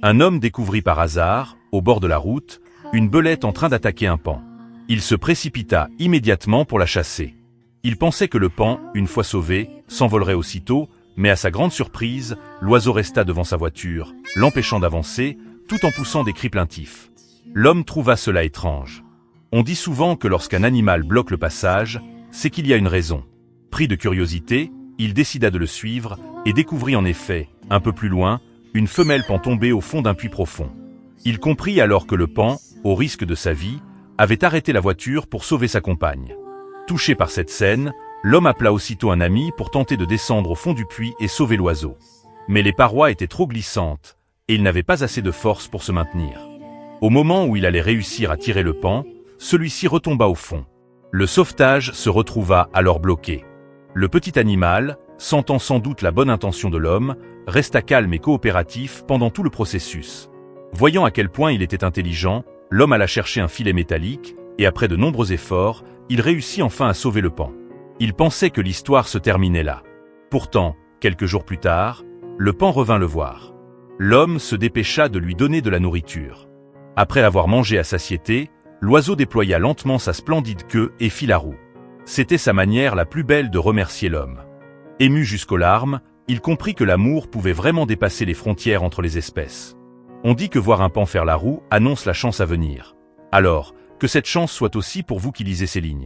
Un homme découvrit par hasard, au bord de la route, une belette en train d'attaquer un paon. Il se précipita immédiatement pour la chasser. Il pensait que le paon, une fois sauvé, s'envolerait aussitôt, mais à sa grande surprise, l'oiseau resta devant sa voiture, l'empêchant d'avancer, tout en poussant des cris plaintifs. L'homme trouva cela étrange. On dit souvent que lorsqu'un animal bloque le passage, c'est qu'il y a une raison. Pris de curiosité, il décida de le suivre et découvrit en effet, un peu plus loin, une femelle paon tombée au fond d'un puits profond. Il comprit alors que le paon, au risque de sa vie, avait arrêté la voiture pour sauver sa compagne. Touché par cette scène, l'homme appela aussitôt un ami pour tenter de descendre au fond du puits et sauver l'oiseau. Mais les parois étaient trop glissantes, et il n'avait pas assez de force pour se maintenir. Au moment où il allait réussir à tirer le paon, celui-ci retomba au fond. Le sauvetage se retrouva alors bloqué. Le petit animal, sentant sans doute la bonne intention de l'homme, resta calme et coopératif pendant tout le processus. Voyant à quel point il était intelligent, l'homme alla chercher un filet métallique, et après de nombreux efforts, il réussit enfin à sauver le paon. Il pensait que l'histoire se terminait là. Pourtant, quelques jours plus tard, le paon revint le voir. L'homme se dépêcha de lui donner de la nourriture. Après avoir mangé à satiété, l'oiseau déploya lentement sa splendide queue et fit la roue. C'était sa manière la plus belle de remercier l'homme. Ému jusqu'aux larmes, il comprit que l'amour pouvait vraiment dépasser les frontières entre les espèces. On dit que voir un paon faire la roue annonce la chance à venir. Alors, que cette chance soit aussi pour vous qui lisez ces lignes.